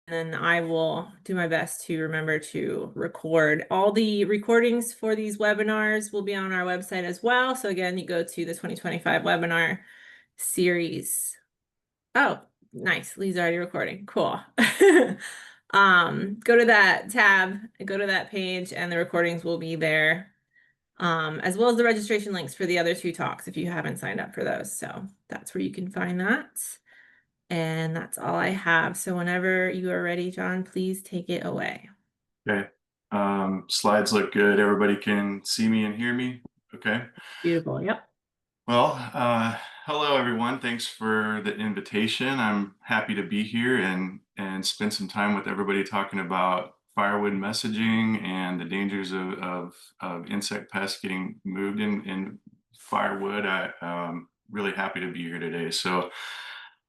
then I will do my best to remember to record. All the recordings for these webinars will be on our website as well. So again, you go to the 2025 webinar series. Oh, nice. Lee's already recording. Cool. Go to that tab, go to that page, and the recordings will be there. As well as the registration links for the other two talks if you haven't signed up for those. So that's where you can find that. And that's all I have. So whenever you are ready, John, please take it away. Okay. Slides look good. Everybody can see me and hear me. Okay. Beautiful. Yep. Well, hello everyone. Thanks for the invitation. I'm happy to be here and spend some time with everybody talking about firewood messaging and the dangers of insect pests getting moved in firewood. I'm really happy to be here today. So,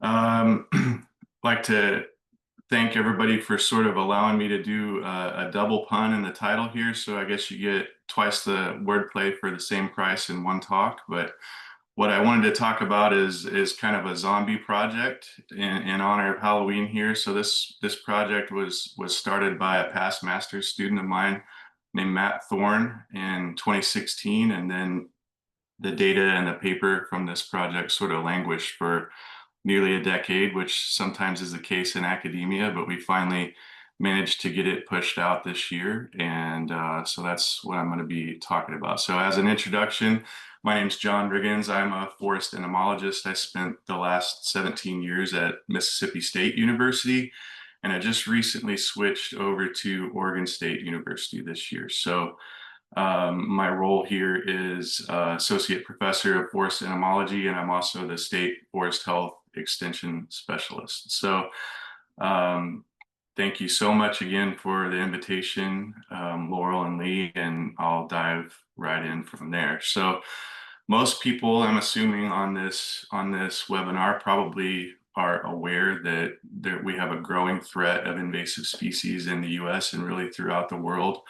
like to thank everybody for sort of allowing me to do a double pun in the title here. So I guess you get twice the wordplay for the same price in one talk. But what I wanted to talk about is kind of a zombie project in honor of Halloween here. So this project was started by a past master's student of mine named Matt Thorne in 2016, and then the data and the paper from this project sort of languished for nearly a decade, which sometimes is the case in academia, but we finally managed to get it pushed out this year. And so that's what I'm going to be talking about. So as an introduction, my name's John Riggins. I'm a forest entomologist. I spent the last 17 years at Mississippi State University, and I just recently switched over to Oregon State University this year. So my role here is Associate Professor of Forest Entomology, and I'm also the State Forest Health Extension Specialist. So thank you so much again for the invitation, Laurel and Lee, and I'll dive right in from there. So most people, I'm assuming on this webinar, probably are aware that we have a growing threat of invasive species in the U.S. and really throughout the world.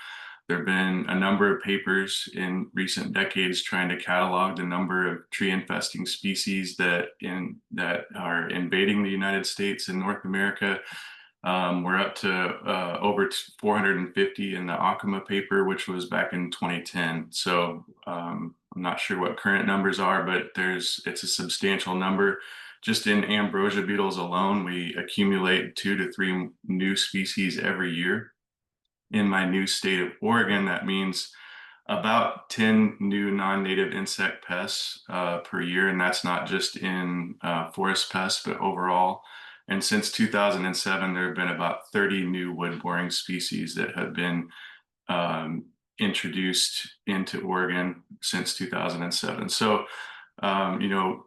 There have been a number of papers in recent decades trying to catalog the number of tree infesting species that are invading the United States and North America. We're up to over 450 in the Acoma paper, which was back in 2010. So I'm not sure what current numbers are, but it's a substantial number. Just in ambrosia beetles alone, we accumulate 2 to 3 new species every year. In my new state of Oregon, that means about 10 new non-native insect pests per year, and that's not just in forest pests, but overall. And since 2007, there have been about 30 new wood-boring species that have been introduced into Oregon since 2007. So,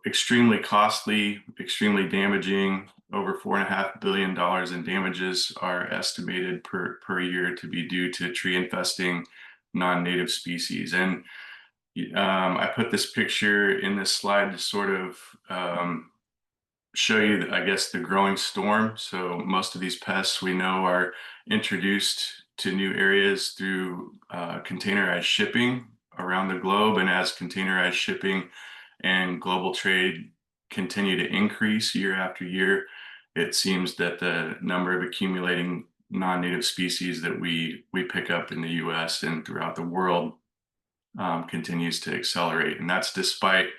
extremely costly, extremely damaging. Over $4.5 billion in damages are estimated per year to be due to tree infesting non-native species. And I put this picture in this slide to sort of show you, I guess, the growing storm. So most of these pests we know are introduced to new areas through containerized shipping around the globe. And as containerized shipping and global trade continue to increase year after year, it seems that the number of accumulating non-native species that we pick up in the US and throughout the world continues to accelerate. And that's despite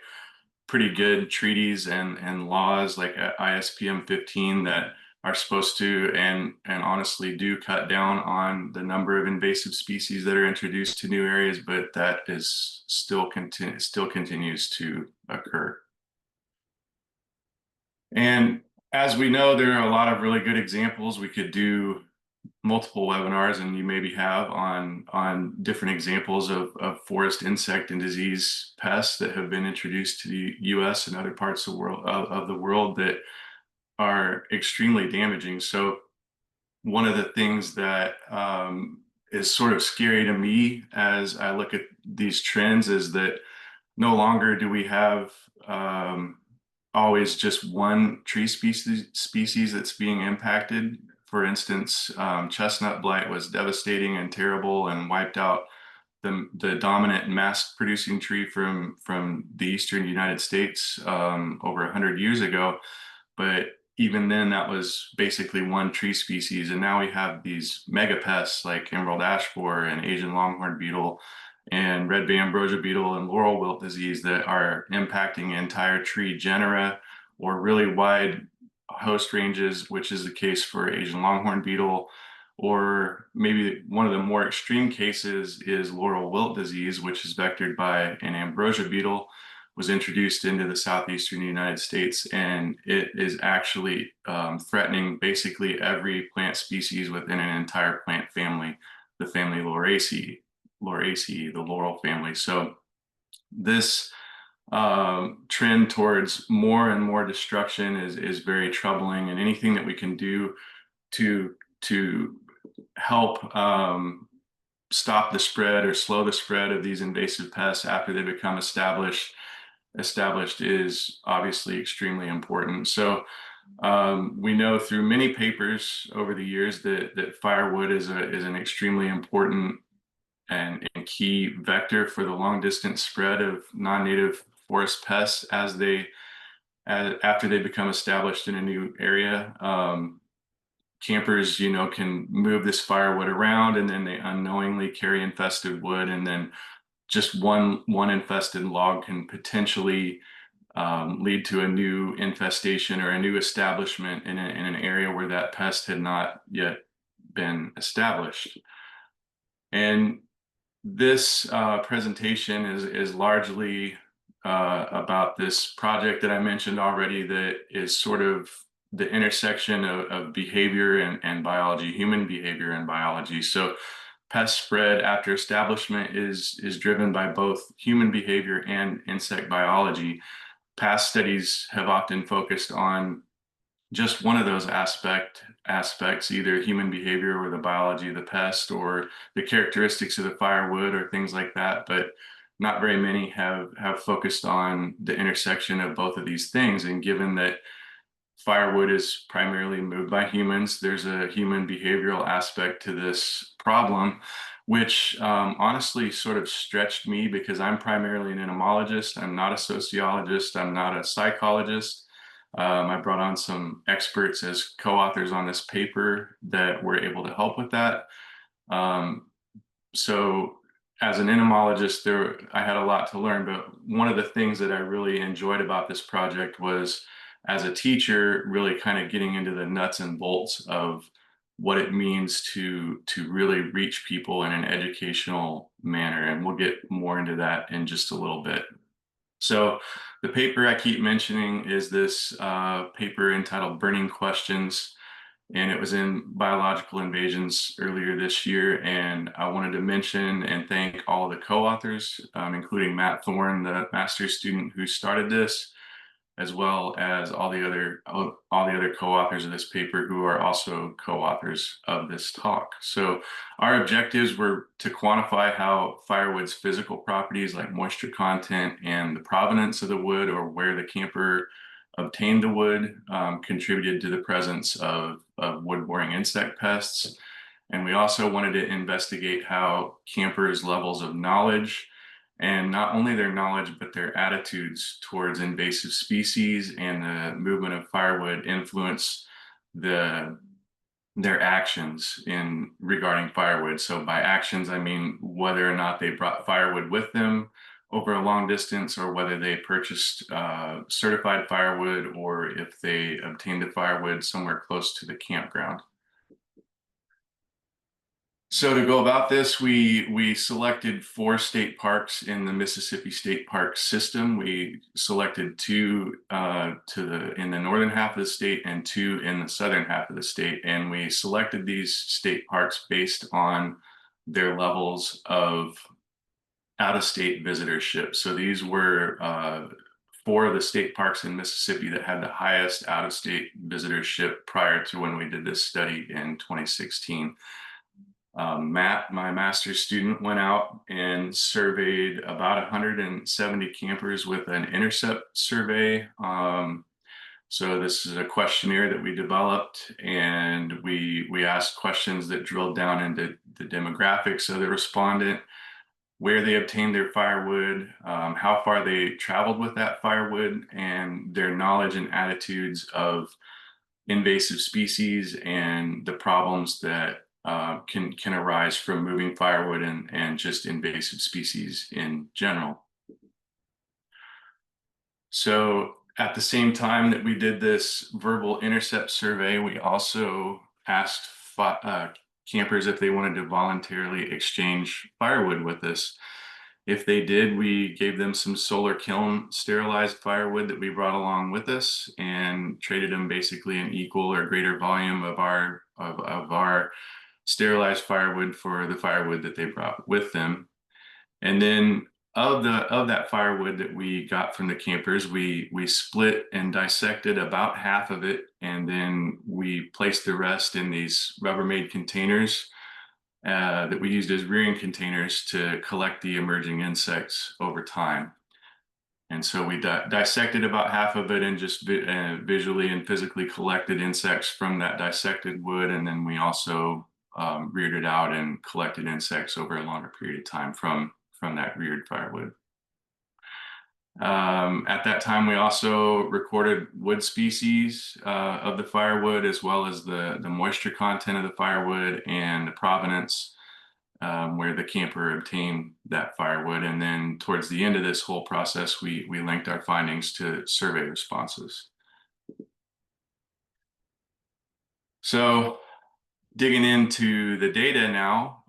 pretty good treaties and laws like ISPM 15 that are supposed to and honestly do cut down on the number of invasive species that are introduced to new areas, but that is still continues to occur. And as we know, there are a lot of really good examples. We could do multiple webinars, and you maybe have on different examples of forest insect and disease pests that have been introduced to the U.S. and other parts of the world that are extremely damaging. So one of the things that is sort of scary to me as I look at these trends is that no longer do we have always just one tree species that's being impacted. For instance, chestnut blight was devastating and terrible and wiped out the dominant mast producing tree from the eastern United States over 100 years ago. But even then that was basically one tree species. And now we have these mega pests like emerald ash borer and Asian longhorn beetle and red bay ambrosia beetle and laurel wilt disease that are impacting entire tree genera or really wide host ranges, which is the case for Asian longhorn beetle. Or maybe one of the more extreme cases is laurel wilt disease, which is vectored by an ambrosia beetle, was introduced into the southeastern United States, and it is actually threatening basically every plant species within an entire plant family, the family Lauraceae, the laurel family. So this trend towards more and more destruction is very troubling, and anything that we can do to help stop the spread or slow the spread of these invasive pests after they become established is obviously extremely important. So we know through many papers over the years that firewood is an extremely important and key vector for the long distance spread of non-native forest pests after they become established in a new area. Campers, can move this firewood around, and then they unknowingly carry infested wood, and then just one infested log can potentially lead to a new infestation or a new establishment in an area where that pest had not yet been established. And this presentation is largely about this project that I mentioned already, that is sort of the intersection of behavior and biology, human behavior and biology. So pest spread after establishment is driven by both human behavior and insect biology. Past studies have often focused on just one of those aspects, either human behavior or the biology of the pest or the characteristics of the firewood or things like that. But not very many have focused on the intersection of both of these things. And given that firewood is primarily moved by humans, there's a human behavioral aspect to this problem, which honestly sort of stretched me, because I'm primarily an entomologist. I'm not a sociologist. I'm not a psychologist. I brought on some experts as co-authors on this paper that were able to help with that. So as an entomologist, I had a lot to learn, but one of the things that I really enjoyed about this project was, as a teacher, really kind of getting into the nuts and bolts of what it means to really reach people in an educational manner. And we'll get more into that in just a little bit. So the paper I keep mentioning is this paper entitled Burning Questions, and it was in Biological Invasions earlier this year. And I wanted to mention and thank all the co-authors, including Matt Thorne, the master's student who started this, as well as all the other co-authors of this paper who are also co-authors of this talk. So our objectives were to quantify how firewood's physical properties like moisture content and the provenance of the wood, or where the camper obtained the wood, contributed to the presence of wood-boring insect pests. And we also wanted to investigate how campers' levels of knowledge, and not only their knowledge, but their attitudes towards invasive species and the movement of firewood, influence their actions regarding firewood. So by actions, I mean whether or not they brought firewood with them over a long distance, or whether they purchased certified firewood, or if they obtained the firewood somewhere close to the campground. So to go about this, we selected 4 state parks in the Mississippi State Park system. We selected 2 in the northern half of the state and 2 in the southern half of the state. And we selected these state parks based on their levels of out-of-state visitorship. So these were 4 of the state parks in Mississippi that had the highest out-of-state visitorship prior to when we did this study in 2016. Matt, my master's student, went out and surveyed about 170 campers with an intercept survey. So this is a questionnaire that we developed, and we asked questions that drilled down into the demographics of the respondent, where they obtained their firewood, how far they traveled with that firewood, and their knowledge and attitudes of invasive species and the problems that can arise from moving firewood and just invasive species in general. So at the same time that we did this verbal intercept survey, we also asked campers if they wanted to voluntarily exchange firewood with us. If they did, we gave them some solar kiln sterilized firewood that we brought along with us and traded them basically an equal or greater volume of our sterilized firewood for the firewood that they brought with them. And then of that firewood that we got from the campers, we split and dissected about half of it, and then we placed the rest in these Rubbermaid containers that we used as rearing containers to collect the emerging insects over time. And so we dissected about half of it and just visually and physically collected insects from that dissected wood, and then we also reared it out and collected insects over a longer period of time from that reared firewood. At that time, we also recorded wood species of the firewood, as well as the moisture content of the firewood and the provenance where the camper obtained that firewood. And then towards the end of this whole process, we linked our findings to survey responses. So digging into the data now,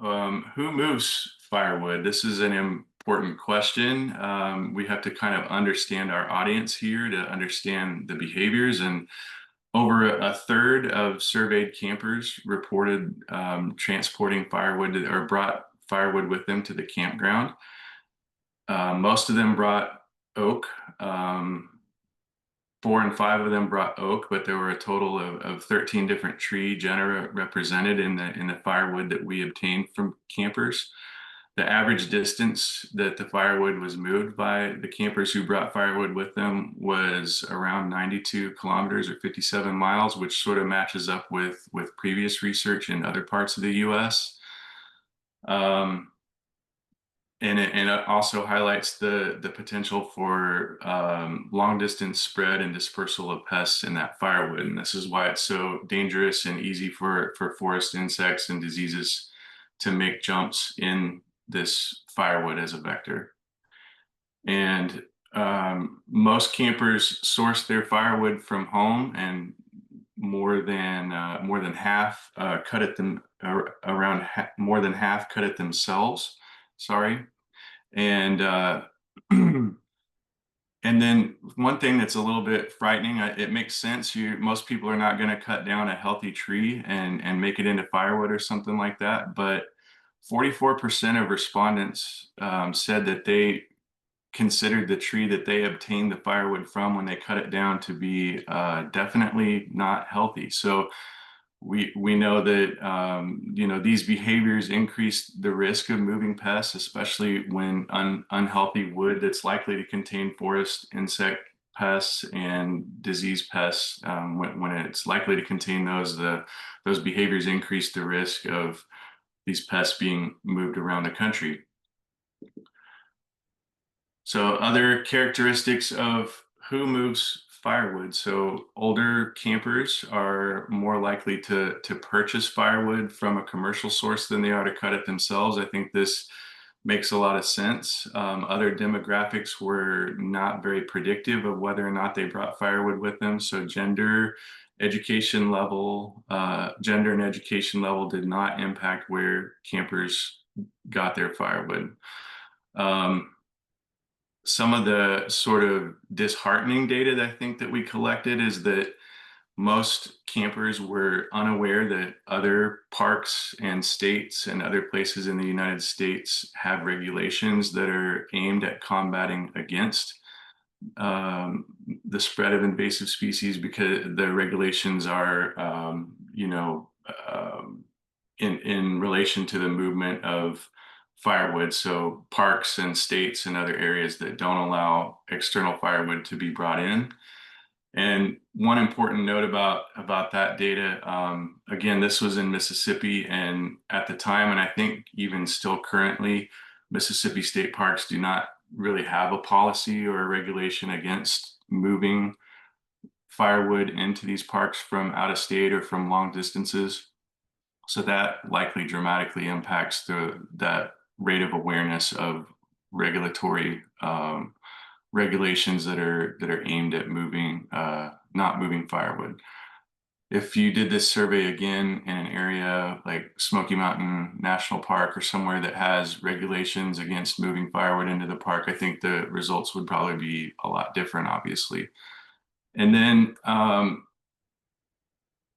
who moves firewood? This is an important question. We have to kind of understand our audience here to understand the behaviors. And over a third of surveyed campers reported transporting firewood or brought firewood with them to the campground. Most of them brought oak. 4 and 5 of them brought oak, but there were a total of 13 different tree genera represented in the firewood that we obtained from campers. The average distance that the firewood was moved by the campers who brought firewood with them was around 92 kilometers or 57 miles, which sort of matches up with previous research in other parts of the US. And it also highlights the potential for long distance spread and dispersal of pests in that firewood. And this is why it's so dangerous and easy for forest insects and diseases to make jumps in this firewood as a vector. And most campers source their firewood from home, and more than half cut it them more than half cut it themselves. Sorry. And and then one thing that's a little bit frightening, it makes sense. Most people are not going to cut down a healthy tree and make it into firewood or something like that. But 44% of respondents said that they considered the tree that they obtained the firewood from when they cut it down to be definitely not healthy. So we know that these behaviors increase the risk of moving pests, especially when unhealthy wood that's likely to contain forest insect pests and disease pests. When it's likely to contain those behaviors increase the risk of these pests being moved around the country. So other characteristics of who moves firewood. So older campers are more likely to purchase firewood from a commercial source than they are to cut it themselves. I think this makes a lot of sense. Other demographics were not very predictive of whether or not they brought firewood with them. So gender and education level did not impact where campers got their firewood. Some of the sort of disheartening data that I think that we collected is that most campers were unaware that other parks and states and other places in the United States have regulations that are aimed at combating against the spread of invasive species, because the regulations are, in relation to the movement of firewood. So parks and states and other areas that don't allow external firewood to be brought in. And one important note about that data, again, this was in Mississippi, and at the time, and I think even still currently, Mississippi state parks do not really have a policy or a regulation against moving firewood into these parks from out of state or from long distances. So that likely dramatically impacts that rate of awareness of regulatory regulations that are aimed at not moving firewood. If you did this survey again in an area like Smoky Mountain National Park or somewhere that has regulations against moving firewood into the park, I think the results would probably be a lot different, obviously. And then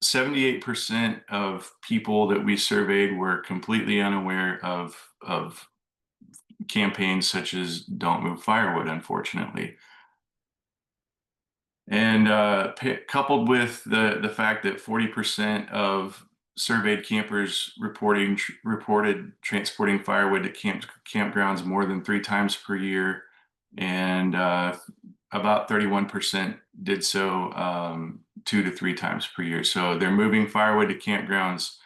78% of people that we surveyed were completely unaware of campaigns such as Don't Move Firewood, unfortunately. And coupled with the fact that 40% of surveyed campers reported transporting firewood to campgrounds more than 3 times per year, and about 31% did so 2 to 3 times per year. So they're moving firewood to campgrounds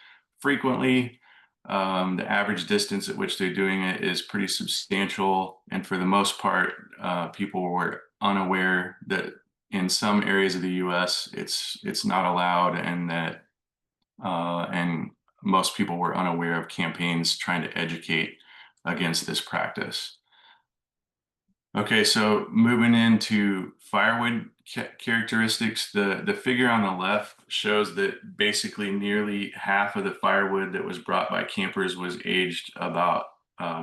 frequently. The average distance at which they're doing it is pretty substantial, and for the most part, people were unaware that in some areas of the U.S. it's not allowed, and that and most people were unaware of campaigns trying to educate against this practice. Okay, so moving into firewood characteristics, the figure on the left shows that basically nearly half of the firewood that was brought by campers was aged about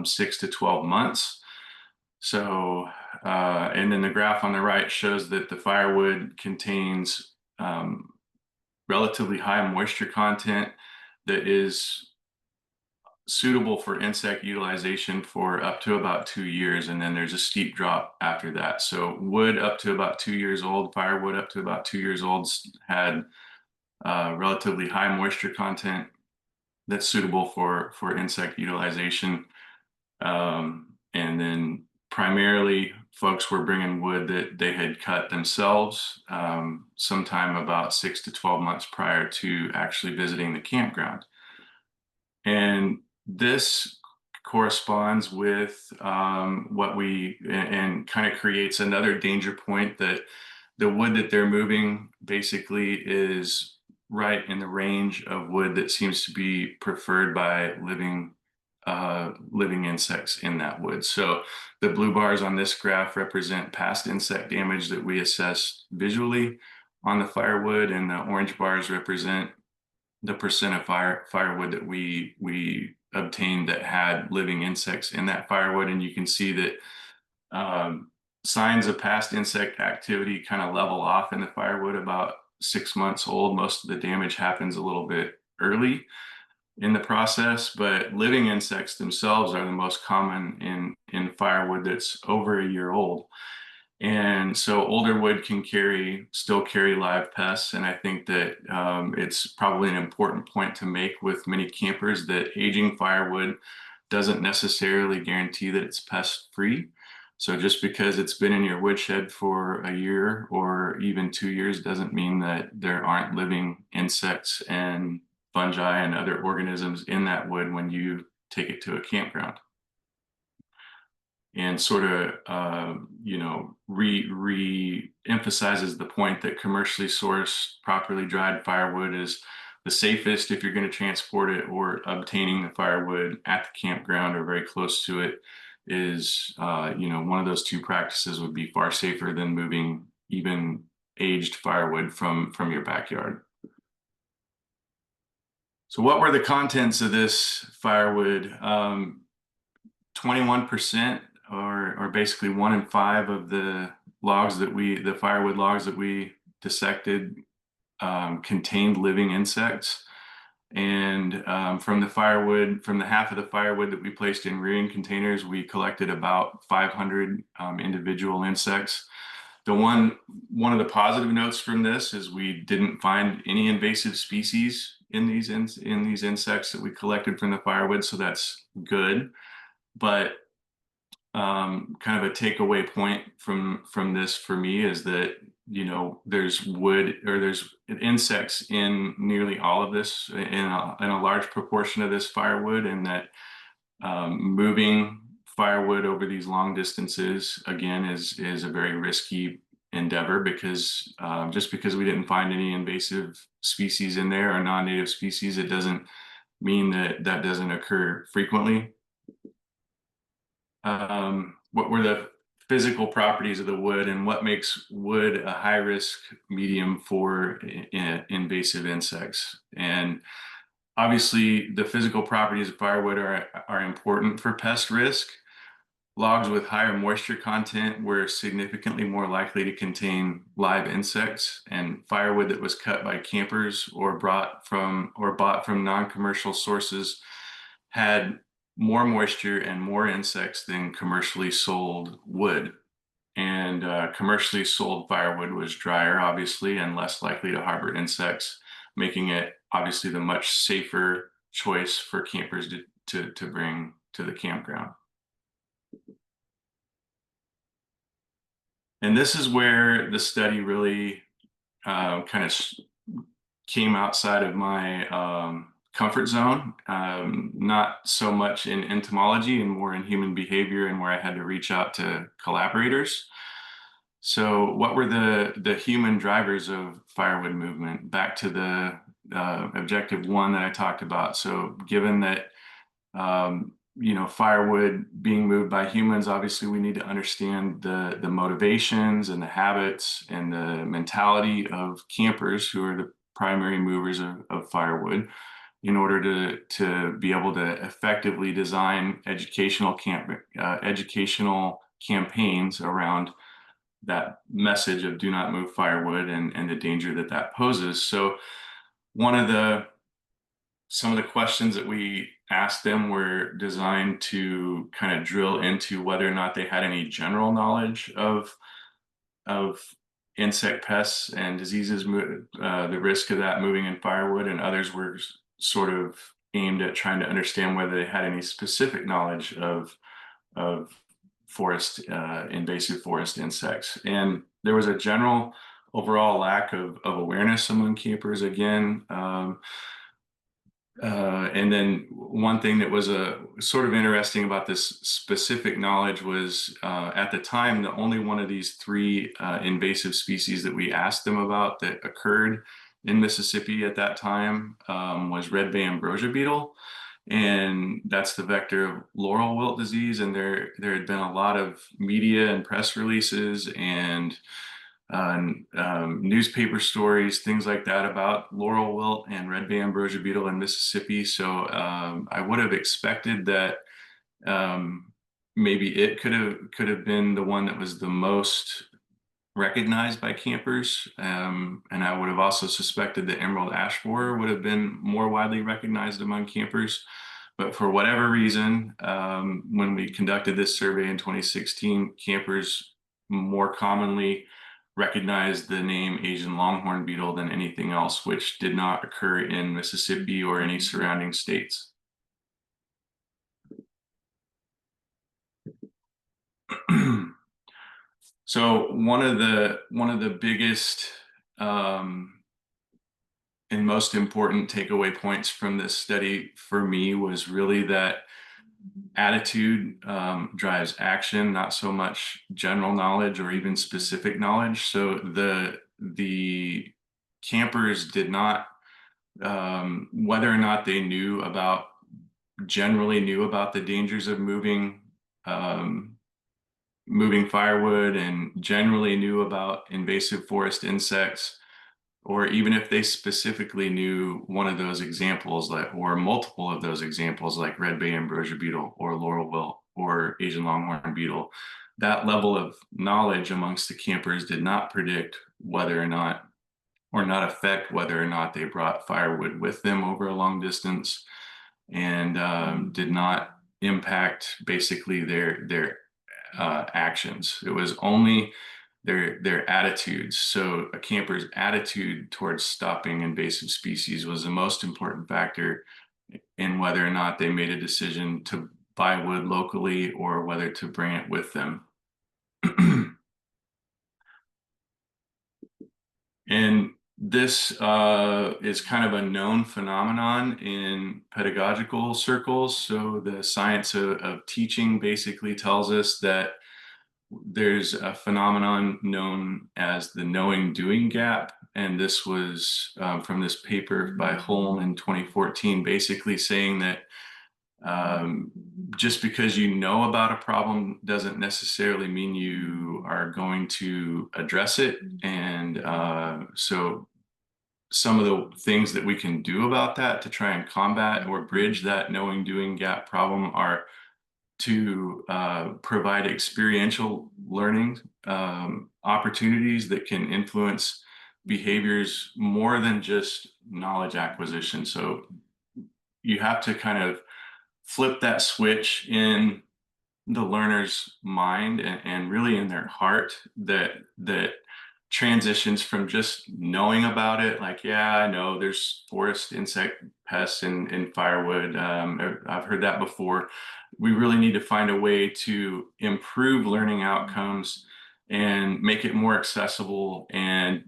6 to 12 months. So, and then the graph on the right shows that the firewood contains relatively high moisture content that is suitable for insect utilization for up to about 2 years, and then there's a steep drop after that. So wood up to about 2 years old, firewood up to about 2 years old had relatively high moisture content that's suitable for insect utilization. And then primarily folks were bringing wood that they had cut themselves sometime about 6 to 12 months prior to actually visiting the campground. And this corresponds with and kind of creates another danger point that the wood that they're moving basically is right in the range of wood that seems to be preferred by living insects in that wood. So the blue bars on this graph represent past insect damage that we assessed visually on the firewood, and the orange bars represent the percent of firewood that we obtained that had living insects in that firewood. And you can see that signs of past insect activity kind of level off in the firewood about 6 months old. Most of the damage happens a little bit early in the process, but living insects themselves are the most common in firewood that's over a year old. And so older wood can still carry live pests. And I think that it's probably an important point to make with many campers that aging firewood doesn't necessarily guarantee that it's pest free. So just because it's been in your woodshed for a year or even 2 years doesn't mean that there aren't living insects and fungi and other organisms in that wood when you take it to a campground. And sort of, re-emphasizes the point that commercially sourced, properly dried firewood is the safest if you're going to transport it, or obtaining the firewood at the campground or very close to it is, one of those two practices would be far safer than moving even aged firewood from your backyard. So what were the contents of this firewood? 21%, or basically 1 in 5 of the firewood logs that we dissected contained living insects. And from the half of the firewood that we placed in rearing containers, we collected about 500 individual insects. One of the positive notes from this is we didn't find any invasive species in these insects that we collected from the firewood, so that's good. But kind of a takeaway point from this for me is that there's insects in nearly all of this, in a large proportion of this firewood, and that moving firewood over these long distances again is a very risky endeavor, because just because we didn't find any invasive species in there or non-native species, it doesn't mean that that doesn't occur frequently. What were the physical properties of the wood, and what makes wood a high risk medium for invasive insects? And obviously, the physical properties of firewood are important for pest risk. Logs with higher moisture content were significantly more likely to contain live insects, and firewood that was cut by campers or bought from non-commercial sources had more moisture and more insects than commercially sold wood. And commercially sold firewood was drier, obviously, and less likely to harbor insects, making it obviously the much safer choice for campers to bring to the campground. And this is where the study really kind of came outside of my comfort zone, not so much in entomology and more in human behavior, and where I had to reach out to collaborators. So what were the human drivers of firewood movement? Back to the objective one that I talked about. So given that firewood being moved by humans, obviously we need to understand the motivations and the habits and the mentality of campers, who are the primary movers of firewood, in order to be able to effectively design educational campaigns around that message of do not move firewood and the danger that that poses. So some of the questions that we asked them were designed to kind of drill into whether or not they had any general knowledge of insect pests and diseases, the risk of that moving in firewood, and others were sort of aimed at trying to understand whether they had any specific knowledge of invasive forest insects. And there was a general overall lack of awareness among campers again. And then one thing that was sort of interesting about this specific knowledge was at the time, the only one of these three invasive species that we asked them about that occurred in Mississippi at that time was red bay ambrosia beetle. And that's the vector of laurel wilt disease. And there had been a lot of media and press releases and newspaper stories, things like that, about laurel wilt and red bay ambrosia beetle in Mississippi. So I would have expected that maybe it could have been the one that was the most recognized by campers. And I would have also suspected that emerald ash borer would have been more widely recognized among campers. But for whatever reason, when we conducted this survey in 2016, campers more commonly recognized the name Asian longhorn beetle than anything else, which did not occur in Mississippi or any surrounding states. So one of the biggest and most important takeaway points from this study for me was really that attitude drives action, not so much general knowledge or even specific knowledge. So the campers did not, whether or not they generally knew about the dangers of moving firewood and generally knew about invasive forest insects, or even if they specifically knew one of those examples, or multiple of those examples, like red bay ambrosia beetle or laurel wilt or Asian longhorn beetle, that level of knowledge amongst the campers did not predict whether or not affect whether or not they brought firewood with them over a long distance, and did not impact basically their actions. It was only their attitudes. So a camper's attitude towards stopping invasive species was the most important factor in whether or not they made a decision to buy wood locally or whether to bring it with them. And this is kind of a known phenomenon in pedagogical circles. So the science of teaching basically tells us that there's a phenomenon known as the knowing doing gap. And this was from this paper by Holm in 2014, basically saying that just because you know about a problem doesn't necessarily mean you are going to address it. And so some of the things that we can do about that to try and combat or bridge that knowing doing gap problem are to provide experiential learning opportunities that can influence behaviors more than just knowledge acquisition. So you have to kind of flip that switch in the learner's mind and really in their heart that transitions from just knowing about it, like, yeah, I know there's forest insect pests in firewood. I've heard that before. We really need to find a way to improve learning outcomes and make it more accessible and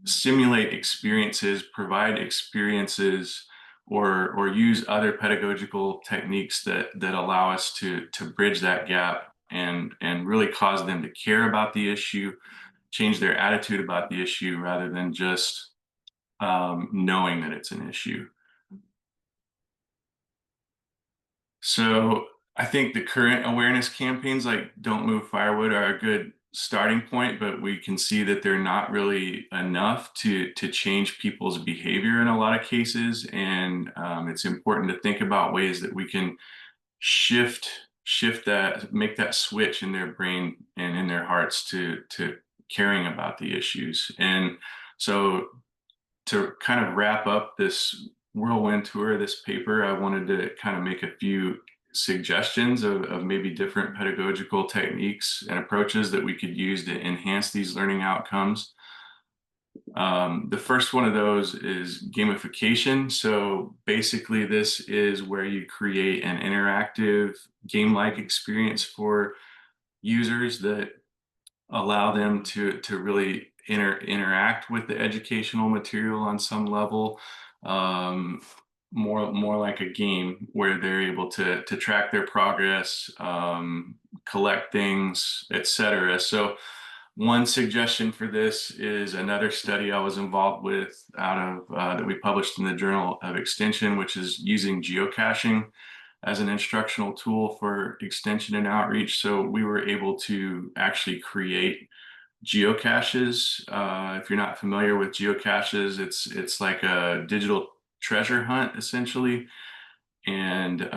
simulate experiences, provide experiences, or use other pedagogical techniques that allow us to bridge that gap and really cause them to care about the issue, change their attitude about the issue rather than just knowing that it's an issue. So I think the current awareness campaigns like Don't Move Firewood are a good starting point, but we can see that they're not really enough to change people's behavior in a lot of cases. And it's important to think about ways that we can shift that, make that switch in their brain and in their hearts to caring about the issues. And so to kind of wrap up this whirlwind tour of this paper, I wanted to kind of make a few suggestions of maybe different pedagogical techniques and approaches that we could use to enhance these learning outcomes. The first one of those is gamification. So basically, this is where you create an interactive game-like experience for users that allow them to really interact with the educational material on some level, um, more like a game where they're able to track their progress, collect things, etc. So one suggestion for this is another study I was involved with out of that we published in the Journal of Extension, which is using geocaching as an instructional tool for extension and outreach. So we were able to actually create geocaches. If you're not familiar with geocaches, it's like a digital treasure hunt essentially. And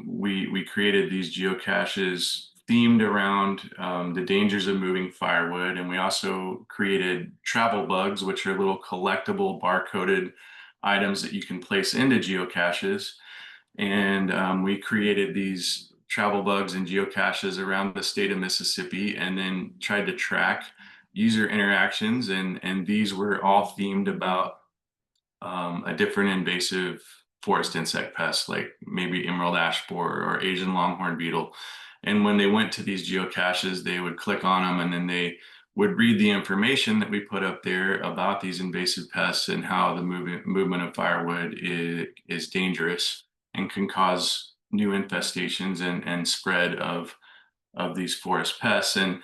we created these geocaches themed around the dangers of moving firewood. And we also created travel bugs, which are little collectible barcoded items that you can place into geocaches. And we created these travel bugs and geocaches around the state of Mississippi and then tried to track user interactions. And these were all themed about a different invasive forest insect pest, like maybe emerald ash borer or Asian longhorn beetle. And when they went to these geocaches, they would click on them and then they would read the information that we put up there about these invasive pests and how the movement of firewood is dangerous and can cause new infestations and spread of these forest pests. And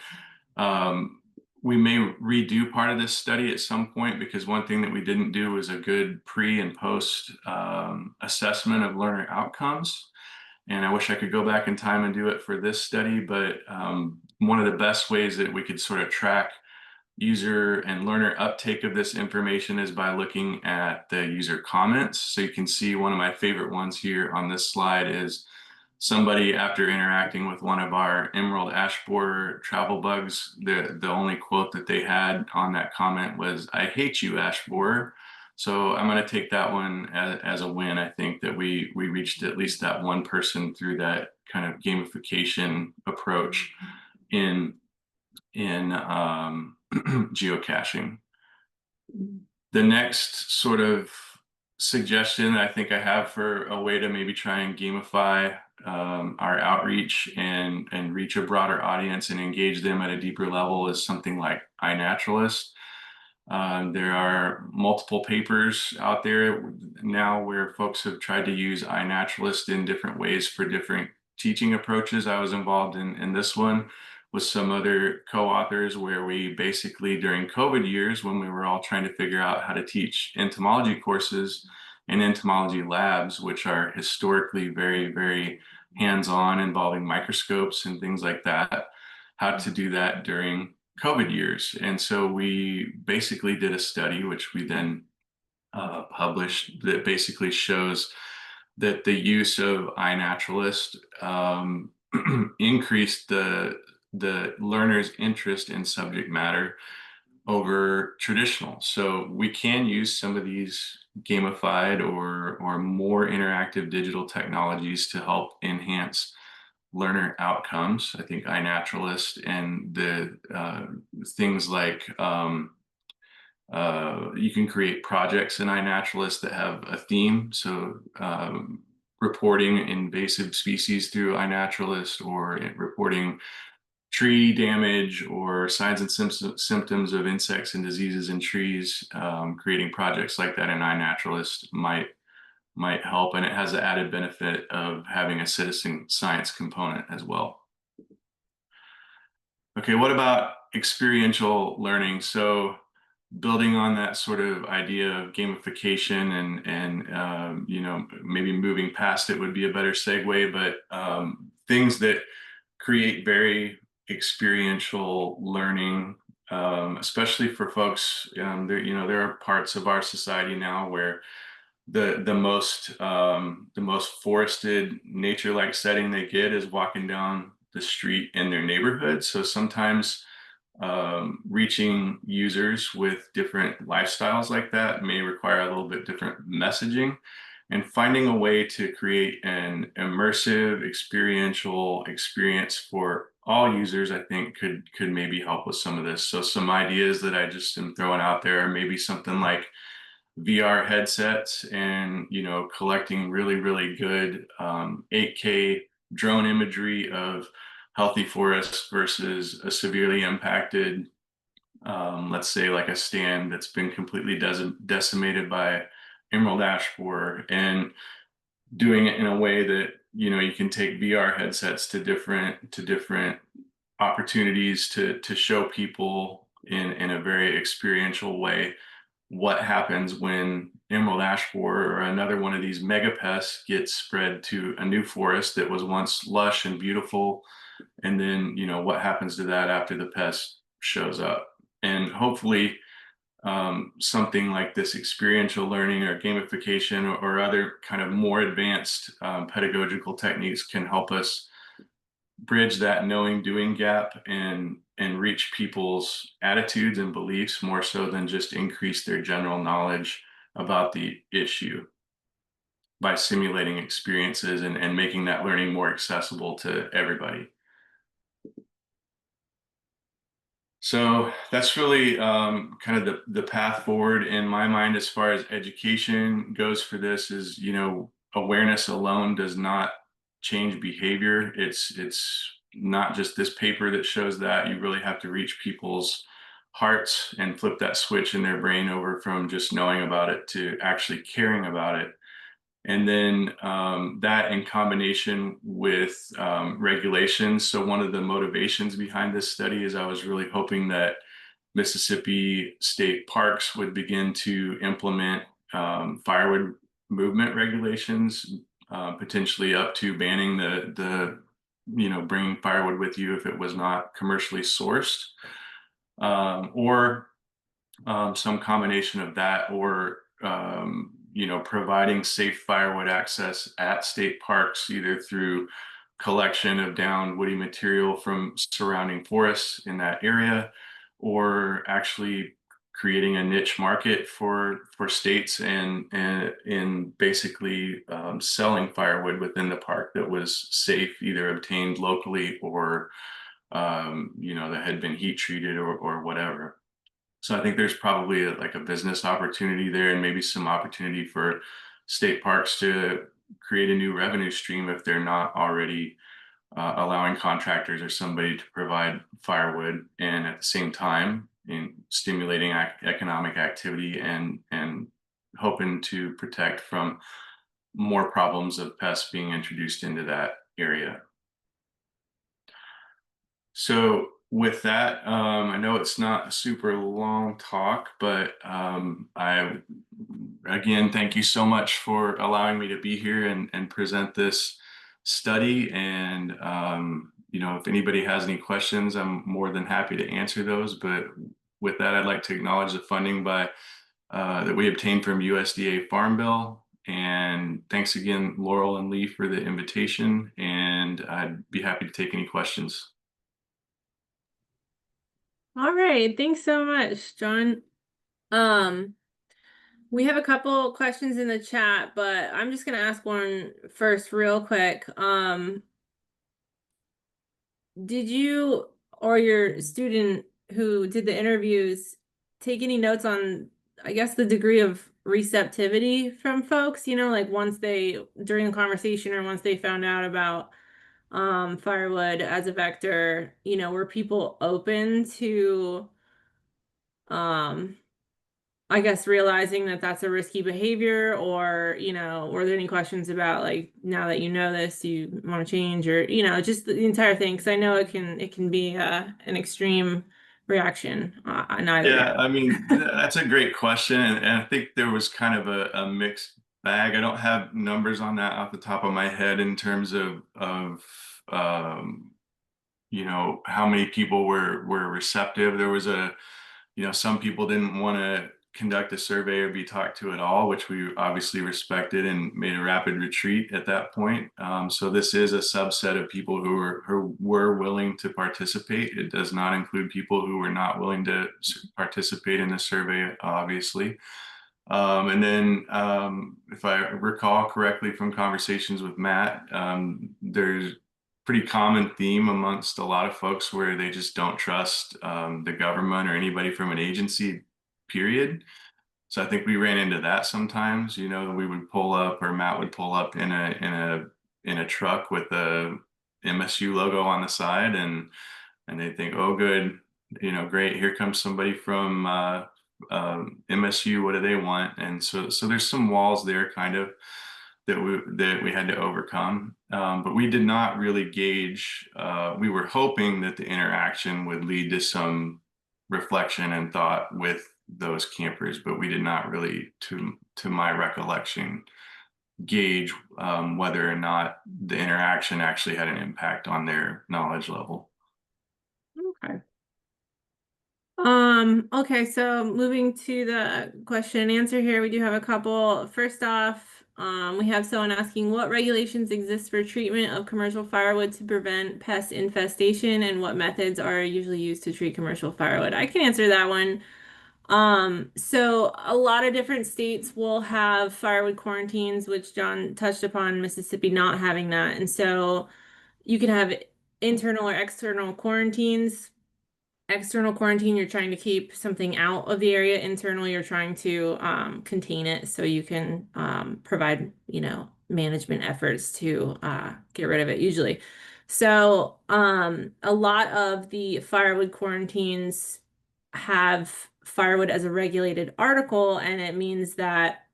we may redo part of this study at some point because one thing that we didn't do was a good pre and post assessment of learner outcomes. And I wish I could go back in time and do it for this study, but one of the best ways that we could sort of track user and learner uptake of this information is by looking at the user comments. So you can see one of my favorite ones here on this slide is somebody, after interacting with one of our emerald ash borer travel bugs, the only quote that they had on that comment was, "I hate you, ash borer." So I'm going to take that one as a win. I think that we reached at least that one person through that kind of gamification approach in geocaching. The next sort of suggestion I think I have for a way to maybe try and gamify our outreach and reach a broader audience and engage them at a deeper level is something like iNaturalist. There are multiple papers out there now where folks have tried to use iNaturalist in different ways for different teaching approaches. I was involved in this one with some other co-authors, where we basically, during COVID years, when we were all trying to figure out how to teach entomology courses and entomology labs, which are historically very, very hands-on, involving microscopes and things like that, how to do that during COVID years. And so we basically did a study, which we then published, that basically shows that the use of iNaturalist increased the learner's interest in subject matter over traditional. So we can use some of these gamified or more interactive digital technologies to help enhance learner outcomes. I think iNaturalist and the things like you can create projects in iNaturalist that have a theme. So reporting invasive species through iNaturalist, or reporting tree damage or signs and symptoms of insects and diseases in trees. Creating projects like that in iNaturalist might help, and it has the added benefit of having a citizen science component as well. Okay, what about experiential learning? So building on that sort of idea of gamification and maybe moving past it would be a better segue, but things that create very experiential learning, especially for folks. There are parts of our society now where the most forested, nature-like setting they get is walking down the street in their neighborhood. So sometimes reaching users with different lifestyles like that may require a little bit different messaging, and finding a way to create an immersive experiential experience for all users, I think could maybe help with some of this. So some ideas that I just am throwing out there are maybe something like VR headsets, and collecting really, really good 8K drone imagery of healthy forests versus a severely impacted, let's say like a stand that's been completely decimated by emerald ash borer, and doing it in a way that you can take VR headsets to different opportunities to show people in a very experiential way what happens when emerald ash borer or another one of these mega pests gets spread to a new forest that was once lush and beautiful, and then what happens to that after the pest shows up. And hopefully something like this experiential learning or gamification or other kind of more advanced pedagogical techniques can help us bridge that knowing doing gap and reach people's attitudes and beliefs more so than just increase their general knowledge about the issue by simulating experiences and making that learning more accessible to everybody. So that's really kind of the path forward in my mind as far as education goes for this. Is awareness alone does not change behavior. It's not just this paper that shows that. You really have to reach people's hearts and flip that switch in their brain over from just knowing about it to actually caring about it. And then that in combination with regulations. So one of the motivations behind this study is I was really hoping that Mississippi state parks would begin to implement firewood movement regulations, potentially up to banning the bringing firewood with you if it was not commercially sourced, or some combination of that, or providing safe firewood access at state parks, either through collection of downed woody material from surrounding forests in that area, or actually creating a niche market for states and in basically selling firewood within the park that was safe, either obtained locally or that had been heat treated or whatever. So I think there's probably like a business opportunity there, and maybe some opportunity for state parks to create a new revenue stream if they're not already allowing contractors or somebody to provide firewood, and at the same time in stimulating economic activity and hoping to protect from more problems of pests being introduced into that area. So with that, I know it's not a super long talk, but I again thank you so much for allowing me to be here and present this study. And if anybody has any questions, I'm more than happy to answer those. But with that, I'd like to acknowledge the funding that we obtained from USDA Farm Bill. And thanks again, Laurel and Lee, for the invitation. And I'd be happy to take any questions. All right, thanks so much, John. Um, we have a couple questions in the chat, but I'm just gonna ask one first real quick. Did you or your student who did the interviews take any notes on, I guess, the degree of receptivity from folks, like once they, during the conversation or once they found out about firewood as a vector, were people open to um I guess realizing that that's a risky behavior, or, were there any questions about, like, now that you know this, you want to change, or, just the entire thing? Because I know it can be an extreme reaction on either Yeah, end. I mean, that's a great question. And I think there was kind of a mixed bag. I don't have numbers on that off the top of my head in terms of um, how many people were receptive. There was some people didn't want to conduct a survey or be talked to at all, which we obviously respected and made a rapid retreat at that point. So this is a subset of people who were willing to participate. It does not include people who were not willing to participate in the survey, obviously. And then, if I recall correctly from conversations with Matt, there's pretty common theme amongst a lot of folks where they just don't trust the government or anybody from an agency, period. So I think we ran into that sometimes. We would pull up, or Matt would pull up in a truck with a MSU logo on the side, and they think, oh, good, great, here comes somebody from MSU. What do they want? And so there's some walls there, kind of, that we had to overcome. But we did not really gauge. We were hoping that the interaction would lead to some reflection and thought with those campers, but we did not really, to my recollection, gauge whether or not the interaction actually had an impact on their knowledge level. Okay. Okay, so moving to the question and answer here, we do have a couple. First off, we have someone asking what regulations exist for treatment of commercial firewood to prevent pest infestation, and what methods are usually used to treat commercial firewood. I can answer that one. So a lot of different states will have firewood quarantines, which John touched upon, Mississippi not having that. And so you can have internal or external quarantines. External quarantine, you're trying to keep something out of the area. Internal, you're trying to contain it so you can provide, management efforts to get rid of it usually. So a lot of the firewood quarantines have firewood as a regulated article, and it means that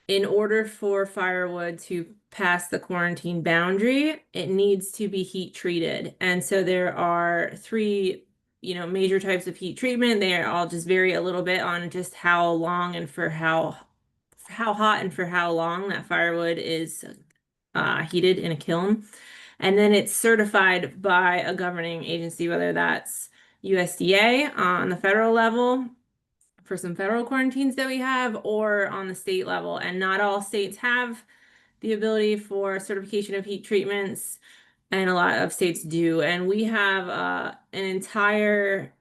in order for firewood to pass the quarantine boundary, it needs to be heat treated. And so there are three, major types of heat treatment. They all just vary a little bit on just how long and for how hot and for how long that firewood is heated in a kiln. And then it's certified by a governing agency, whether that's USDA on the federal level for some federal quarantines that we have, or on the state level. And not all states have the ability for certification of heat treatments, and a lot of states do. And we have an entire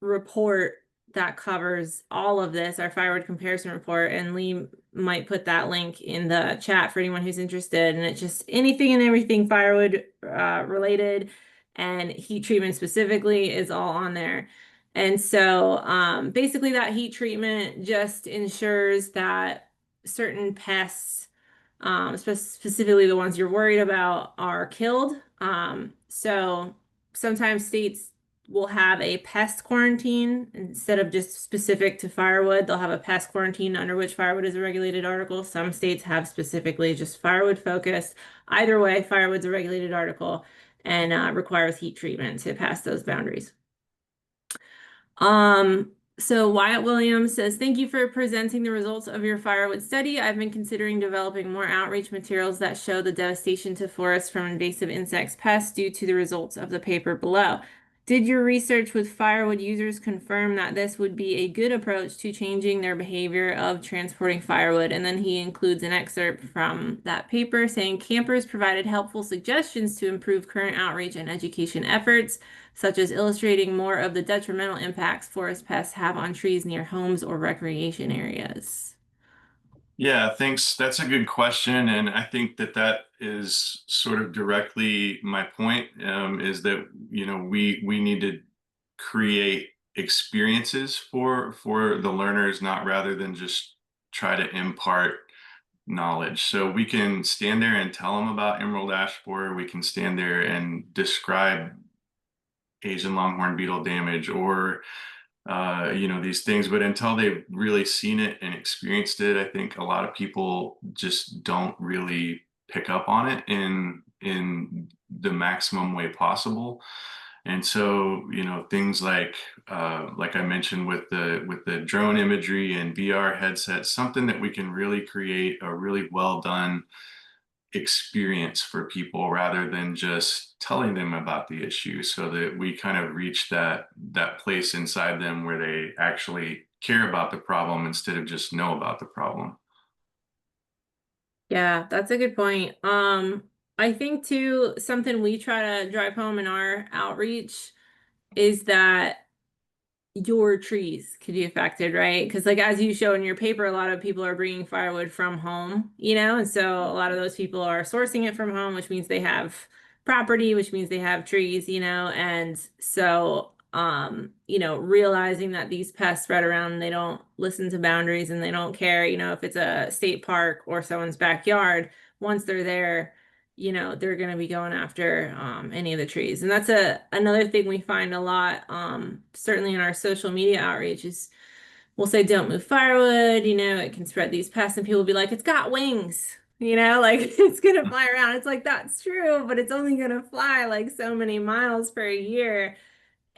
report that covers all of this, our firewood comparison report, and Lee might put that link in the chat for anyone who's interested. And it's just anything and everything firewood related, and heat treatment specifically is all on there. And so basically that heat treatment just ensures that certain pests, specifically the ones you're worried about, are killed. So sometimes states will have a pest quarantine instead of just specific to firewood. They'll have a pest quarantine under which firewood is a regulated article. Some states have specifically just firewood focused. Either way, firewood's a regulated article. and requires heat treatment to pass those boundaries. So Wyatt Williams says, thank you for presenting the results of your firewood study. I've been considering developing more outreach materials that show the devastation to forests from invasive insects pests due to the results of the paper below. Did your research with firewood users confirm that this would be a good approach to changing their behavior of transporting firewood? And then he includes an excerpt from that paper saying campers provided helpful suggestions to improve current outreach and education efforts, such as illustrating more of the detrimental impacts forest pests have on trees near homes or recreation areas. Yeah, thanks. That's a good question, and I think that that is sort of directly my point. Is that we need to create experiences for the learners, not rather than just try to impart knowledge. So we can stand there and tell them about emerald ash borer. We can stand there and describe Asian longhorn beetle damage or these things, but until they've really seen it and experienced it, I think a lot of people just don't really pick up on it in the maximum way possible. And so, things like I mentioned with the drone imagery and VR headsets, something that we can really create a really well done experience for people rather than just telling them about the issue, so that we kind of reach that place inside them where they actually care about the problem instead of just know about the problem. Yeah, that's a good point. I think too, something we try to drive home in our outreach is that your trees could be affected, right? Because like as you show in your paper, a lot of people are bringing firewood from home, and so a lot of those people are sourcing it from home, which means they have property, which means they have trees, and so realizing that these pests spread around and they don't listen to boundaries and they don't care, if it's a state park or someone's backyard, once they're there, they're going to be going after any of the trees. And that's another thing we find a lot, certainly in our social media outreach, is we'll say, don't move firewood, it can spread these pests. And people will be like, it's got wings, like it's going to fly around. It's like, that's true, but it's only going to fly like so many miles per year,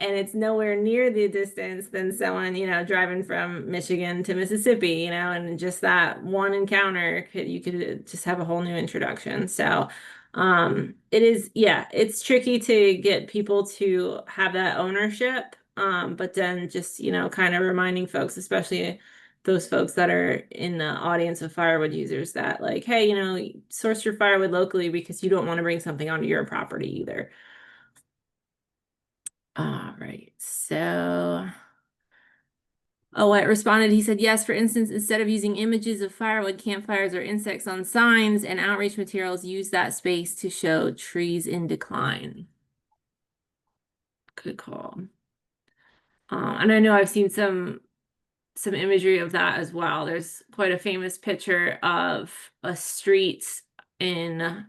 and it's nowhere near the distance than someone, driving from Michigan to Mississippi, and just that one encounter you could just have a whole new introduction. So, it is, yeah, it's tricky to get people to have that ownership. But then just, kind of reminding folks, especially those folks that are in the audience of firewood users, that like, hey, source your firewood locally because you don't want to bring something onto your property either. All right, so White responded, he said, yes, for instance, instead of using images of firewood, campfires, or insects on signs and outreach materials, use that space to show trees in decline. Good call. And I know I've seen some imagery of that as well. There's quite a famous picture of a street in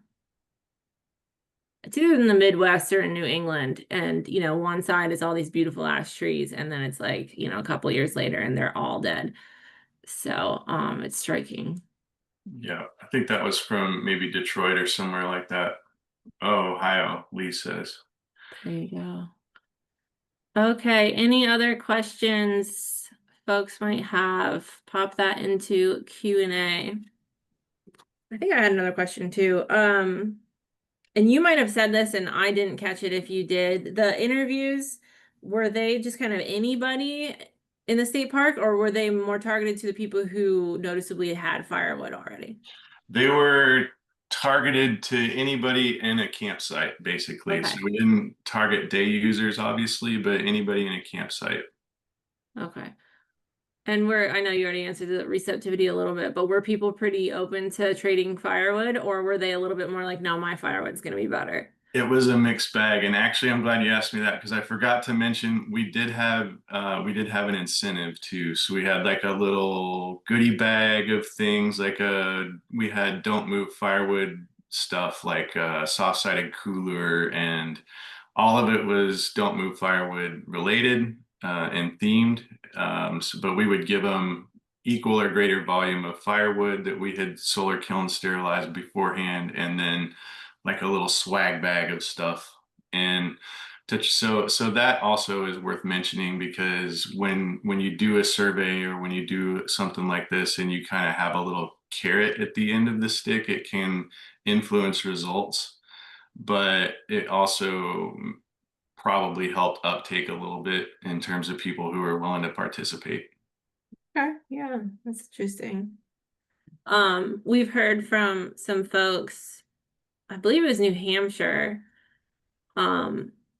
it's either in the Midwest or in New England, and one side is all these beautiful ash trees, and then it's like, a couple years later and they're all dead. So it's striking. Yeah, I think that was from maybe Detroit or somewhere like that. Oh, Ohio, Lee says. There you go. Okay, any other questions folks might have? Pop that into Q&A. I think I had another question too. And you might have said this and I didn't catch it if you did. The interviews, were they just kind of anybody in the state park, or were they more targeted to the people who noticeably had firewood already? They were targeted to anybody in a campsite, basically. So Okay. we didn't target day users, obviously, but anybody in a campsite. Okay. And I know you already answered the receptivity a little bit, but were people pretty open to trading firewood, or were they a little bit more like, no, my firewood's going to be better? It was a mixed bag, and actually, I'm glad you asked me that because I forgot to mention we did have an incentive too. So we had like a little goodie bag of things, like we had don't move firewood stuff, like a soft-sided cooler, and all of it was don't move firewood related and themed. But we would give them equal or greater volume of firewood that we had solar kiln sterilized beforehand, and then like a little swag bag of stuff And so that also is worth mentioning, because when you do a survey or when you do something like this and you kind of have a little carrot at the end of the stick, it can influence results, but it also probably helped uptake a little bit in terms of people who are willing to participate. Okay, yeah, that's interesting. We've heard from some folks, I believe it was New Hampshire.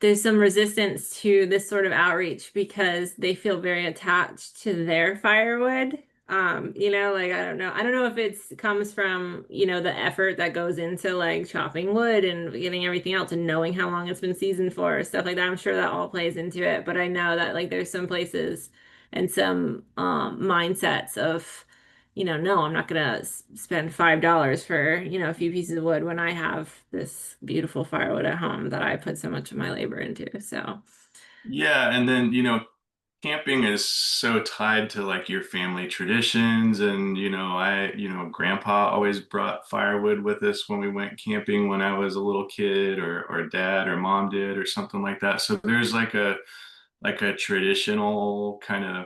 There's some resistance to this sort of outreach because they feel very attached to their firewood. Like I don't know if it's comes from, the effort that goes into like chopping wood and getting everything else and knowing how long it's been seasoned for, stuff like that. I'm sure that all plays into it, but I know that like there's some places and some mindsets of no, I'm not gonna spend $5 for, a few pieces of wood when I have this beautiful firewood at home that I put so much of my labor into. So, Yeah, and then camping is so tied to like your family traditions, and grandpa always brought firewood with us when we went camping when I was a little kid, or dad or mom did, or something like that. So there's like a traditional kind of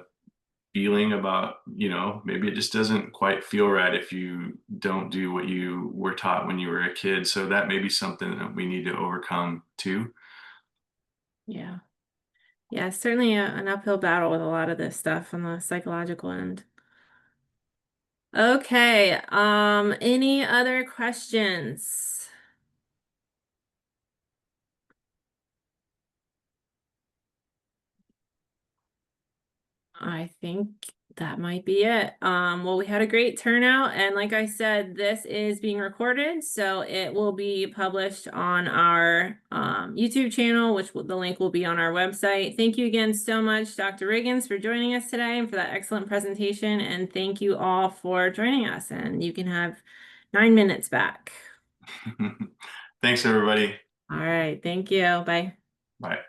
feeling about, maybe it just doesn't quite feel right if you don't do what you were taught when you were a kid. So that may be something that we need to overcome too. yeah. Yeah, it's certainly an uphill battle with a lot of this stuff on the psychological end. Okay, any other questions? I think that might be it. Well, we had a great turnout, and like I said, this is being recorded, so it will be published on our YouTube channel, which the link will be on our website. Thank you again so much, Dr. Riggins, for joining us today and for that excellent presentation. And thank you all for joining us. And you can have 9 minutes back. Thanks, everybody. All right, thank you. Bye. Bye.